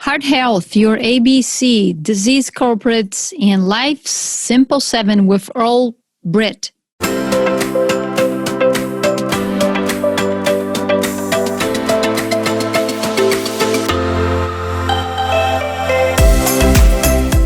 Heart Health, your ABC, Disease Culprits, and Life's Simple 7 with Earl Britt.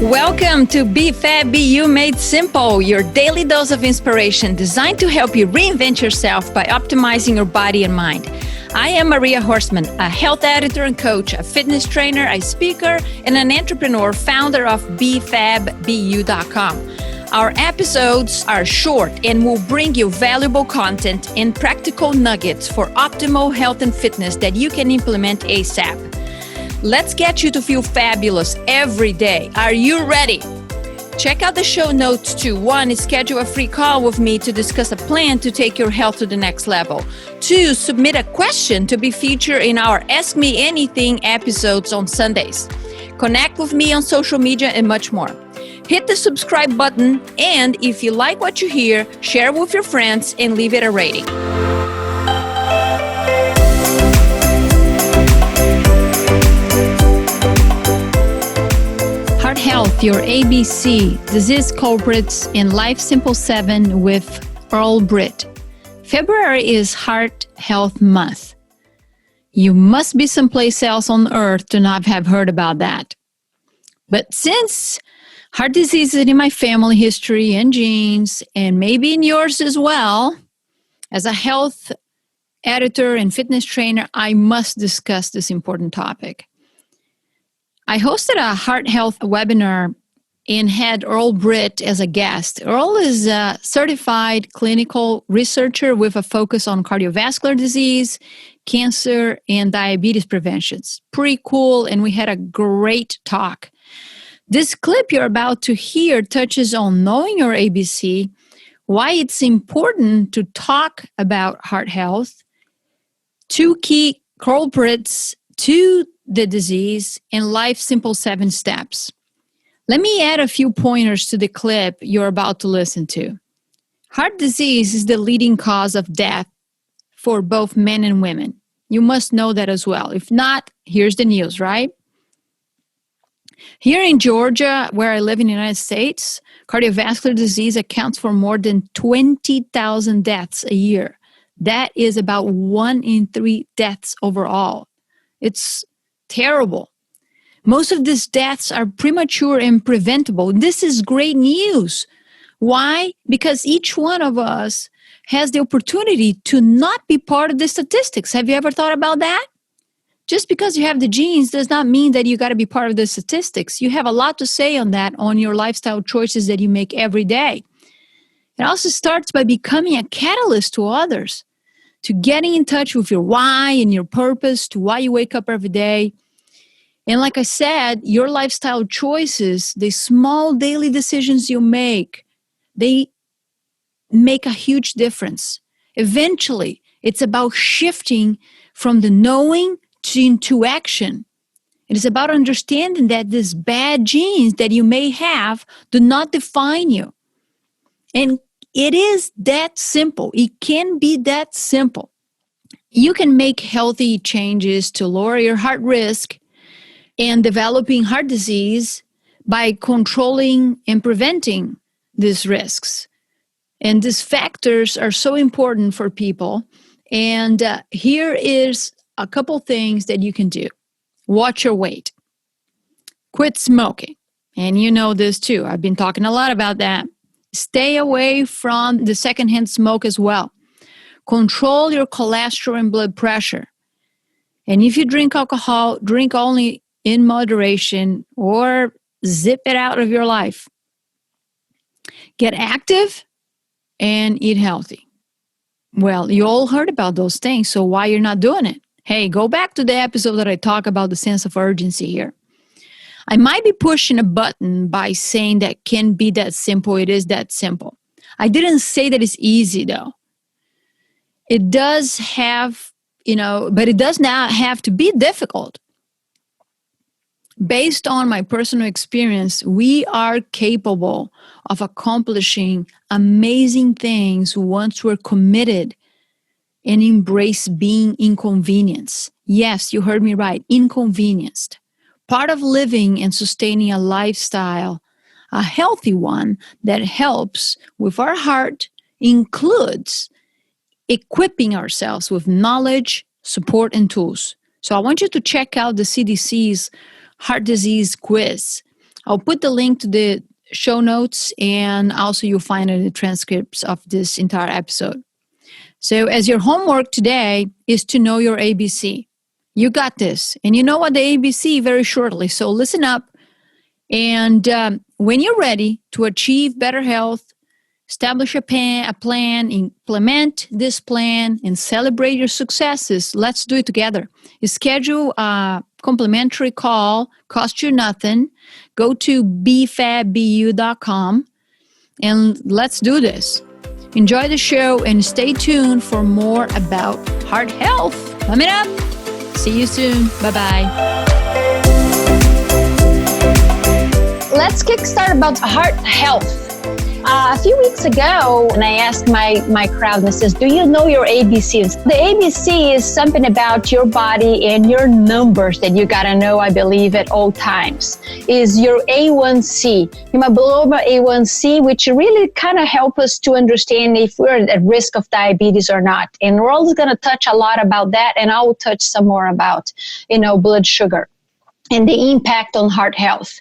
Welcome to Be Fab, Be You Made Simple, your daily dose of inspiration designed to help you reinvent yourself by optimizing your body and mind. I am Maria Horstman, a health editor and coach, a fitness trainer, a speaker, and an entrepreneur, founder of BeFabBeYou.com. Our episodes are short and will bring you valuable content and practical nuggets for optimal health and fitness that you can implement ASAP. Let's get you to feel fabulous every day. Are you ready? Check out the show notes too. 1, schedule a free call with me to discuss a plan to take your health to the next level. 2, submit a question to be featured in our Ask Me Anything episodes on Sundays. Connect with me on social media and much more. Hit the subscribe button, and if you like what you hear, share with your friends and leave it a rating. Heart Health, your ABC, Disease Culprits, and Life Simple 7 with Earl Britt. February is Heart Health Month. You must be someplace else on earth to not have heard about that. But since heart disease is in my family history and genes, and maybe in yours as well, as a health editor and fitness trainer, I must discuss this important topic. I hosted a heart health webinar and had Earl Britt as a guest. Earl is a certified clinical researcher with a focus on cardiovascular disease, cancer, and diabetes preventions. Pretty cool, and we had a great talk. This clip you're about to hear touches on knowing your ABC, why it's important to talk about heart health, 2 key culprits to the disease, and Life Simple 7 steps. Let me add a few pointers to the clip you're about to listen to. Heart disease is the leading cause of death for both men and women. You must know that as well. If not, here's the news, right? Here in Georgia, where I live in the United States, cardiovascular disease accounts for more than 20,000 deaths a year. That is about 1 in 3 deaths overall. It's terrible. Most of these deaths are premature and preventable. This is great news. Why? Because each one of us has the opportunity to not be part of the statistics. Have you ever thought about that? Just because you have the genes does not mean that you got to be part of the statistics. You have a lot to say on that, on your lifestyle choices that you make every day. It also starts by becoming a catalyst to others, to getting in touch with your why and your purpose, to why you wake up every day. And like I said, your lifestyle choices, the small daily decisions you make, they make a huge difference. Eventually, it's about shifting from the knowing into action. It is about understanding that these bad genes that you may have do not define you. And it is that simple. It can be that simple. You can make healthy changes to lower your heart risk and developing heart disease by controlling and preventing these risks. And these factors are so important for people. And here is a couple things that you can do. Watch your weight. Quit smoking. And you know this too. I've been talking a lot about that. Stay away from the secondhand smoke as well. Control your cholesterol and blood pressure. And if you drink alcohol, drink only in moderation or zip it out of your life. Get active and eat healthy. Well, you all heard about those things, so why you're not doing it? Hey, go back to the episode that I talk about the sense of urgency here. I might be pushing a button by saying that can be that simple. It is that simple. I didn't say that it's easy though. It does have, but it does not have to be difficult. Based on my personal experience, we are capable of accomplishing amazing things once we're committed and embrace being inconvenienced. Yes, you heard me right, inconvenienced. Part of living and sustaining a lifestyle, a healthy one that helps with our heart, includes equipping ourselves with knowledge, support, and tools. So I want you to check out the CDC's heart disease quiz. I'll put the link to the show notes, and also you'll find it in the transcripts of this entire episode. So as your homework today is to know your ABC. You got this. And you know what the ABC very shortly. So listen up. And when you're ready to achieve better health, establish a plan, implement this plan, and celebrate your successes, let's do it together. Schedule a complimentary call, cost you nothing. Go to bfabbu.com and let's do this. Enjoy the show and stay tuned for more about heart health. Coming up. See you soon. Bye-bye. Let's kickstart about heart health. A few weeks ago, and I asked my crowd, and I says, do you know your ABCs? The ABC is something about your body and your numbers that you got to know, I believe, at all times. Is your A1C, hemoglobin A1C, which really kind of help us to understand if we're at risk of diabetes or not. And we're also going to touch a lot about that, and I will touch some more about, blood sugar and the impact on heart health.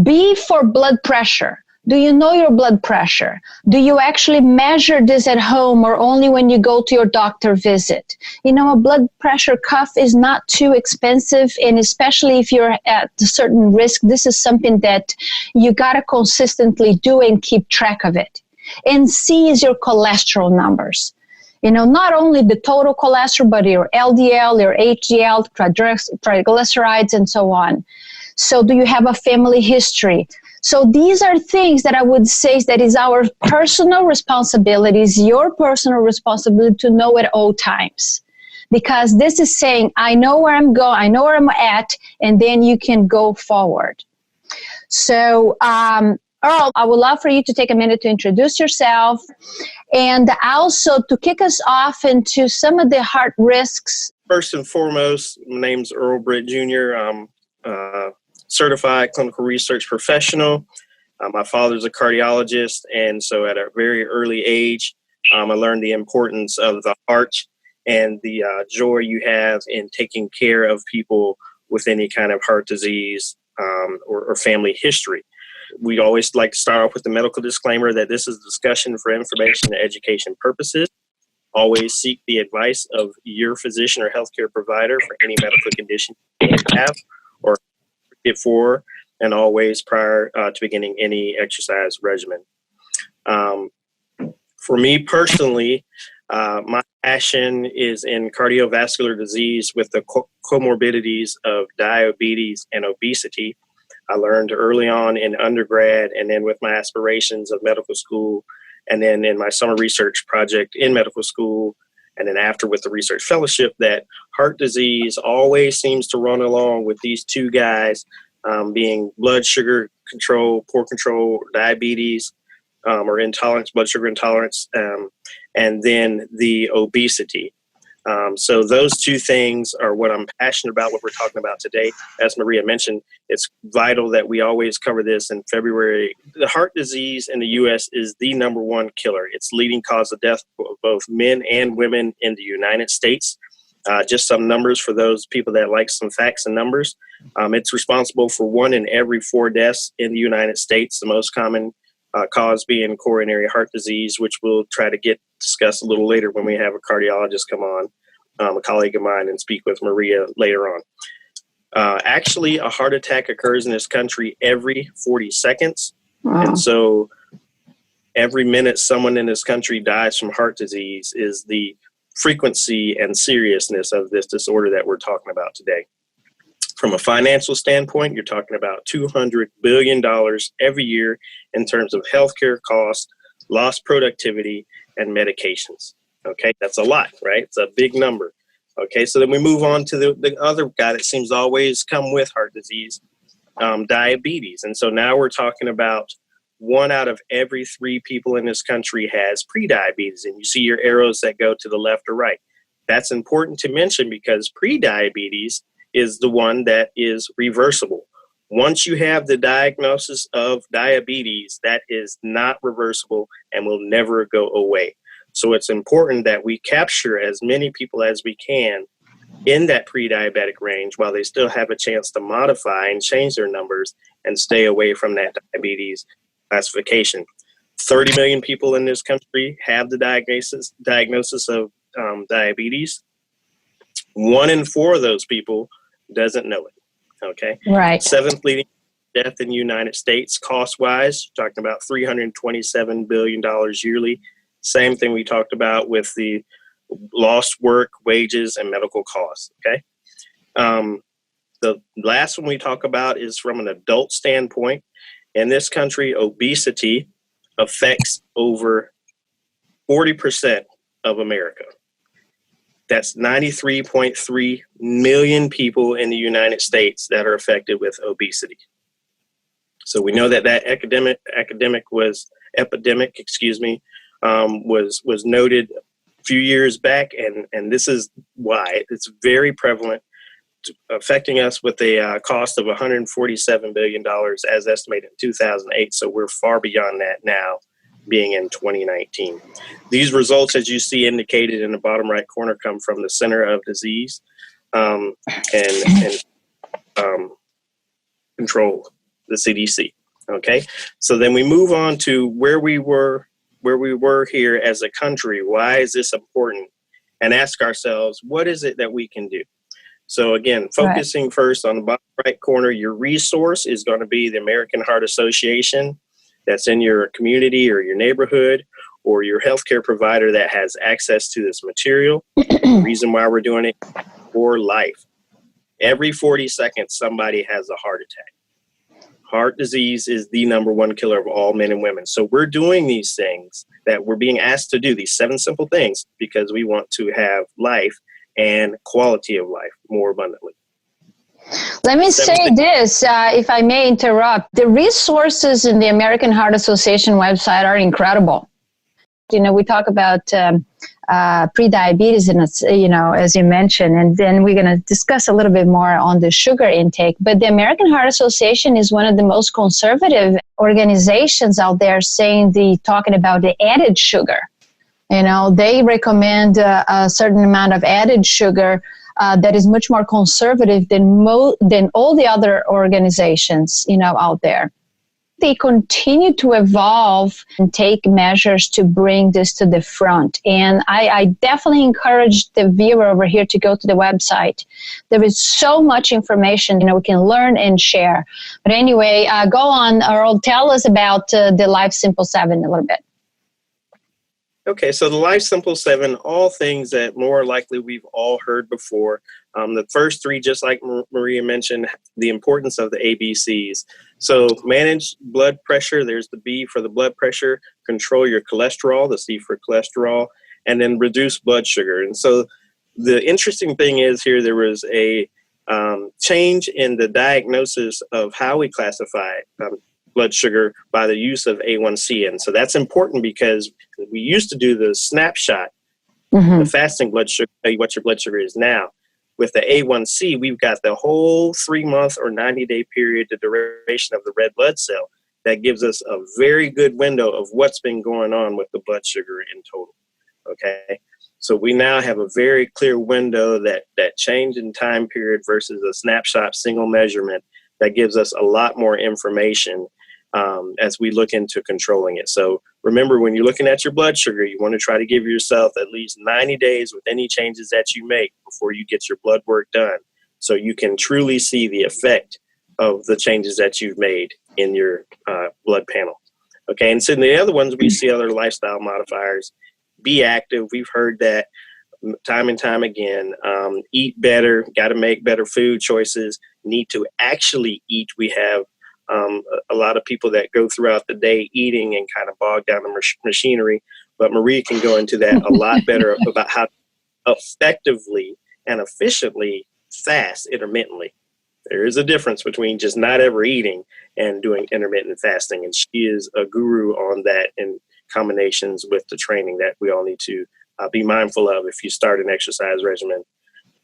B for blood pressure. Do you know your blood pressure? Do you actually measure this at home or only when you go to your doctor visit? A blood pressure cuff is not too expensive, and especially if you're at a certain risk, this is something that you got to consistently do and keep track of it. And C is your cholesterol numbers. Not only the total cholesterol, but your LDL, your HDL, triglycerides, and so on. So do you have a family history? So these are things that I would say that is our personal responsibilities, your personal responsibility to know at all times. Because this is saying, I know where I'm going, I know where I'm at, and then you can go forward. So, Earl, I would love for you to take a minute to introduce yourself and also to kick us off into some of the heart risks. First and foremost, my name's Earl Britt Jr. I'm certified clinical research professional. My father's a cardiologist, and so at a very early age, I learned the importance of the heart and the joy you have in taking care of people with any kind of heart disease or family history. We'd always like to start off with the medical disclaimer that this is a discussion for information and education purposes. Always seek the advice of your physician or healthcare provider for any medical condition you may have or it for, and always prior to beginning any exercise regimen. For me personally, my passion is in cardiovascular disease with the comorbidities of diabetes and obesity. I learned early on in undergrad, and then with my aspirations of medical school, and then in my summer research project in medical school, and then after with the research fellowship, that heart disease always seems to run along with these two guys, being blood sugar control, poor control, diabetes, or intolerance, blood sugar intolerance, and then the obesity. So those two things are what I'm passionate about, what we're talking about today. As Maria mentioned, it's vital that we always cover this in February. The heart disease in the U.S. is the number one killer. It's leading cause of death for both men and women in the United States. Just some numbers for those people that like some facts and numbers. It's responsible for 1 in every 4 deaths in the United States, the most common cause being coronary heart disease, which we'll try to discuss a little later when we have a cardiologist come on, a colleague of mine, and speak with Maria later on. Actually, a heart attack occurs in this country every 40 seconds. Wow. And so every minute someone in this country dies from heart disease is the frequency and seriousness of this disorder that we're talking about today. From a financial standpoint, you're talking about $200 billion every year in terms of healthcare costs, lost productivity, and medications. Okay, that's a lot, right? It's a big number. Okay, so then we move on to the other guy that seems to always come with heart disease, diabetes. And so now we're talking about 1 out of every 3 people in this country has prediabetes. And you see your arrows that go to the left or right. That's important to mention because prediabetes is the one that is reversible. Once you have the diagnosis of diabetes, that is not reversible and will never go away. So it's important that we capture as many people as we can in that pre-diabetic range while they still have a chance to modify and change their numbers and stay away from that diabetes classification. 30 million people in this country have the diagnosis of diabetes. 1 in 4 of those people doesn't know it. Okay. Right. 7th leading death in the United States, cost-wise, talking about $327 billion yearly. Same thing we talked about with the lost work, wages, and medical costs. Okay. The last one we talk about is from an adult standpoint. In this country, obesity affects over 40% of America. That's 93.3 million people in the United States that are affected with obesity. So we know that epidemic was noted a few years back, and this is why it's very prevalent, affecting us with a cost of $147 billion as estimated in 2008. So we're far beyond that now, being in 2019. These results, as you see indicated in the bottom right corner, come from the Center of Disease and Control, the CDC. Okay, so then we move on to where we were here as a country. Why is this important? And ask ourselves, what is it that we can do? So again, focusing first on the bottom right corner, your resource is going to be the American Heart Association that's in your community or your neighborhood, or your healthcare provider that has access to this material. The reason why we're doing it for life. Every 40 seconds, somebody has a heart attack. Heart disease is the #1 killer of all men and women. So we're doing these things that we're being asked to do, these 7 simple things, because we want to have life and quality of life more abundantly. Let me say this, if I may interrupt. The resources in the American Heart Association website are incredible. You know, we talk about pre-diabetes, and it's, you know, as you mentioned, and then we're going to discuss a little bit more on the sugar intake. But the American Heart Association is one of the most conservative organizations out there, talking about the added sugar. You know, they recommend a certain amount of added sugar that is much more conservative than all the other organizations, you know, out there. They continue to evolve and take measures to bring this to the front. And I definitely encourage the viewer over here to go to the website. There is so much information, you know, we can learn and share. But anyway, go on, Earl, tell us about the Life Simple 7 a little bit. Okay, so the Life Simple 7, all things that more likely we've all heard before. The first 3, just like Maria mentioned, the importance of the ABCs. So manage blood pressure, there's the B for the blood pressure, control your cholesterol, the C for cholesterol, and then reduce blood sugar. And so the interesting thing is here, there was a change in the diagnosis of how we classify blood sugar by the use of A1C. And so that's important because we used to do the snapshot, the fasting blood sugar, tell you what your blood sugar is now. With the A1C, we've got the whole 3-month or 90-day period, the duration of the red blood cell. That gives us a very good window of what's been going on with the blood sugar in total. Okay. So we now have a very clear window that change in time period versus a snapshot single measurement that gives us a lot more information as we look into controlling it. So remember, when you're looking at your blood sugar, you want to try to give yourself at least 90 days with any changes that you make before you get your blood work done, so you can truly see the effect of the changes that you've made in your blood panel. Okay, and so the other ones, we see other lifestyle modifiers. Be active. We've heard that time and time again. Eat better, got to make better food choices, need to actually eat. We have a lot of people that go throughout the day eating and kind of bog down the machinery, but Marie can go into that a lot better about how to effectively and efficiently fast intermittently. There is a difference between just not ever eating and doing intermittent fasting, and she is a guru on that in combinations with the training that we all need to be mindful of if you start an exercise regimen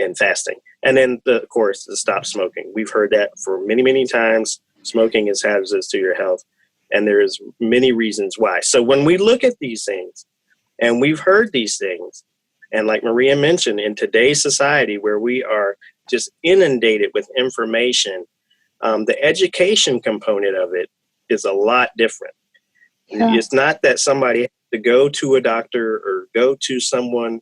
and fasting. And then, of course, to stop smoking. We've heard that for many, many times. Smoking is hazardous to your health. And there's many reasons why. So when we look at these things, and we've heard these things, and like Maria mentioned, in today's society where we are just inundated with information, the education component of it is a lot different. Yeah. It's not that somebody has to go to a doctor or go to someone,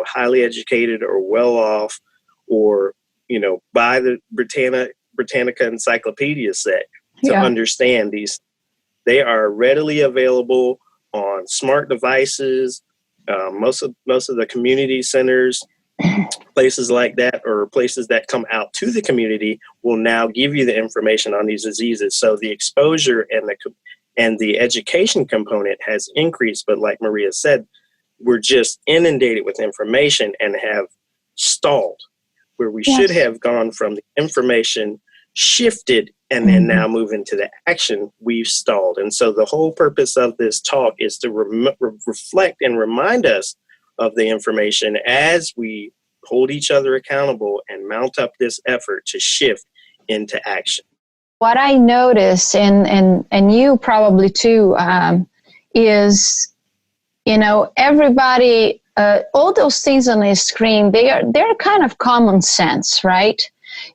highly educated or well off, or, buy the Britannica encyclopedia set to understand these. They are readily available on smart devices. Most of the community centers, places like that, or places that come out to the community, will now give you the information on these diseases. So the exposure and the education component has increased. But like Maria said, we're just inundated with information and have stalled, where we should have gone from the information, shifted, and then now move into the action. We've stalled. And so the whole purpose of this talk is to reflect and remind us of the information as we hold each other accountable and mount up this effort to shift into action. What I notice, and you probably too, is, everybody, all those things on the screen, they're kind of common sense, right?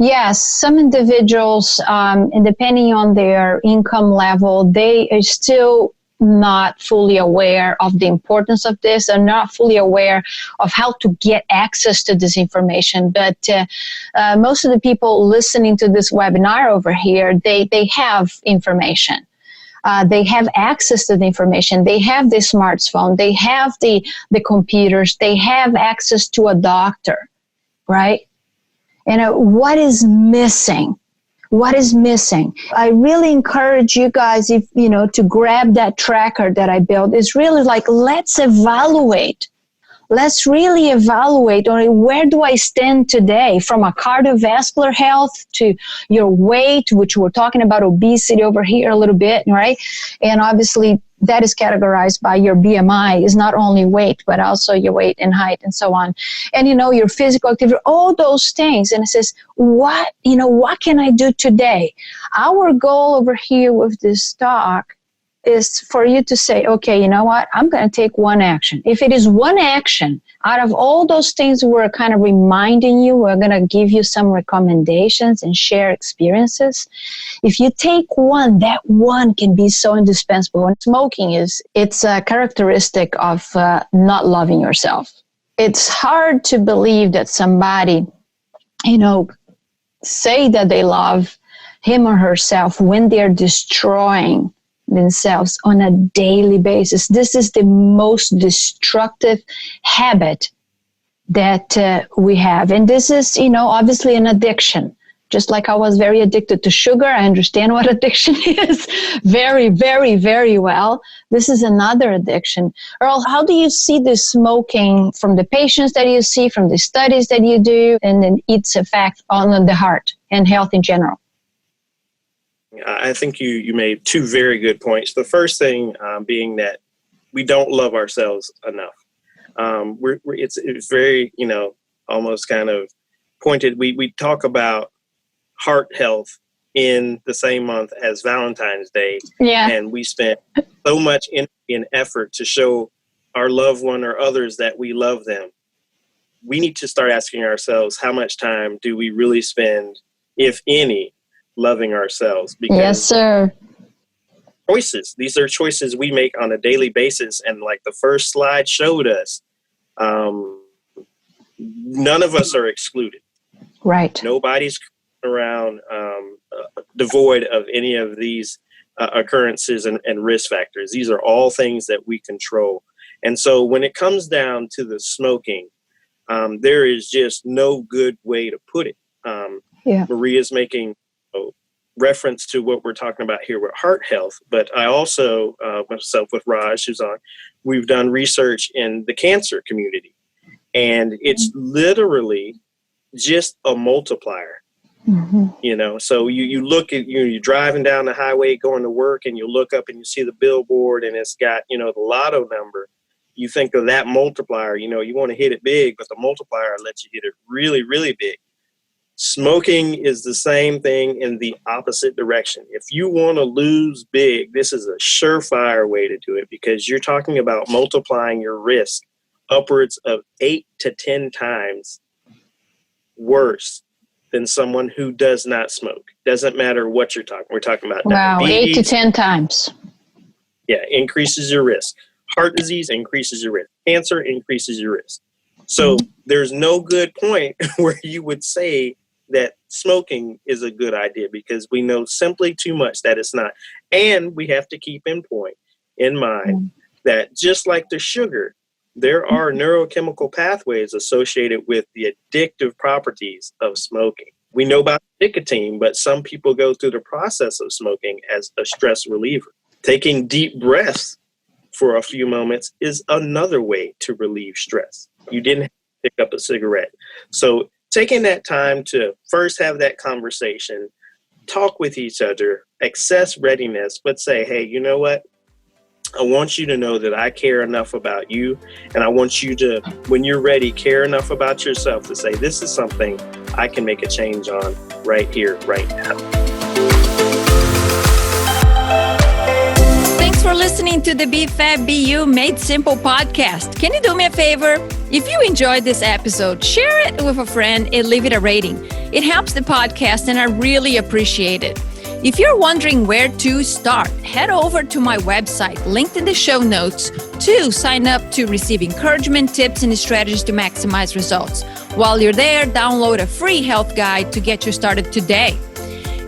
Yes, some individuals, and depending on their income level, they are still not fully aware of the importance of this, and not fully aware of how to get access to this information. But most of the people listening to this webinar over here, they have information. They have access to the information. They have the smartphone. They have the computers. They have access to a doctor, right? What is missing? What is missing? I really encourage you guys, to grab that tracker that I built. It's really like, let's evaluate. Let's really evaluate, where do I stand today, from a cardiovascular health to your weight, which we're talking about obesity over here a little bit, right? And obviously that is categorized by your BMI, is not only weight, but also your weight and height and so on. And, your physical activity, all those things. And it says, what can I do today? Our goal over here with this talk is for you to say, okay, you know what? I'm going to take one action. If it is one action out of all those things we're kind of reminding you, we're going to give you some recommendations and share experiences. If you take one, that one can be so indispensable. And smoking it's a characteristic of not loving yourself. It's hard to believe that somebody, say that they love him or herself when they're destroying themselves on a daily basis. This is the most destructive habit that we have. And this is, obviously an addiction. Just like I was very addicted to sugar, I understand what addiction is very, very, very well. This is another addiction. Earl, how do you see the smoking from the patients that you see, from the studies that you do, and then its effect on the heart and health in general? I think you made two very good points. The first thing being that we don't love ourselves enough. It's very, almost kind of pointed. We talk about heart health in the same month as Valentine's Day. Yeah. And we spent so much energy and effort to show our loved one or others that we love them. We need to start asking ourselves, how much time do we really spend, if any, loving ourselves? Because yes, sir. These are choices we make on a daily basis. And like the first slide showed us, none of us are excluded. Right. Nobody's around devoid of any of these occurrences and risk factors. These are all things that we control. And so when it comes down to the smoking, there is just no good way to put it. Maria's making reference to what we're talking about here with heart health, but I also, myself with Raj, who's on, we've done research in the cancer community, and it's literally just a multiplier. Mm-hmm. So you look at, you're driving down the highway going to work, and you look up and you see the billboard and it's got, the lotto number. you think of that multiplier, you want to hit it big, but the multiplier lets you hit it really, really big. Smoking is the same thing in the opposite direction. If you want to lose big, this is a surefire way to do it, because you're talking about multiplying your risk upwards of 8 to 10 times worse than someone who does not smoke. Doesn't matter what you're talking. We're talking about diabetes. 8 to 10 times. Yeah, increases your risk. Heart disease increases your risk. Cancer increases your risk. So there's no good point where you would say that smoking is a good idea, because we know simply too much that it's not. And we have to keep in mind that just like the sugar, there are neurochemical pathways associated with the addictive properties of smoking. We know about nicotine, but some people go through the process of smoking as a stress reliever. Taking deep breaths for a few moments is another way to relieve stress. You didn't have to pick up a cigarette. So taking that time to first have that conversation, talk with each other, assess readiness, but say, hey, you know what? I want you to know that I care enough about you, and I want you to, when you're ready, care enough about yourself to say, this is something I can make a change on right here, right now. Thanks for listening to the BFAB-BU Made Simple podcast. Can you do me a favor? If you enjoyed this episode, share it with a friend and leave it a rating. It helps the podcast, and I really appreciate it. If you're wondering where to start, head over to my website, linked in the show notes, to sign up to receive encouragement, tips, and strategies to maximize results. While you're there, download a free health guide to get you started today.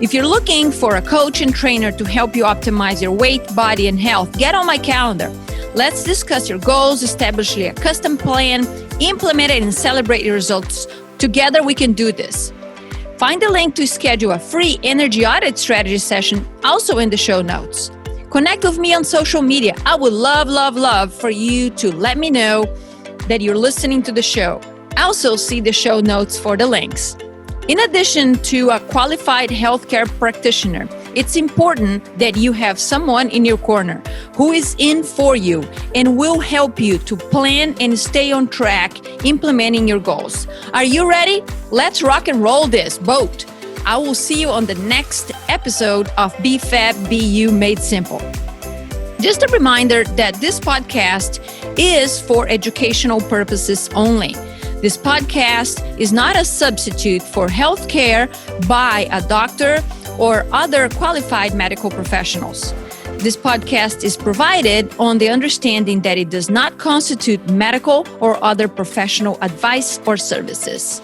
If you're looking for a coach and trainer to help you optimize your weight, body, and health, get on my calendar. Let's discuss your goals, establish a custom plan, implement it, and celebrate your results. Together, we can do this. Find the link to schedule a free energy audit strategy session also in the show notes. Connect with me on social media. I would love for you to let me know that you're listening to the show. Also, see the show notes for the links. In addition to a qualified healthcare practitioner, it's important that you have someone in your corner who is in for you and will help you to plan and stay on track implementing your goals. Are you ready? Let's rock and roll this boat. I will see you on the next episode of BFAB-BU Made Simple. Just a reminder that this podcast is for educational purposes only. This podcast is not a substitute for healthcare by a doctor or other qualified medical professionals. This podcast is provided on the understanding that it does not constitute medical or other professional advice or services.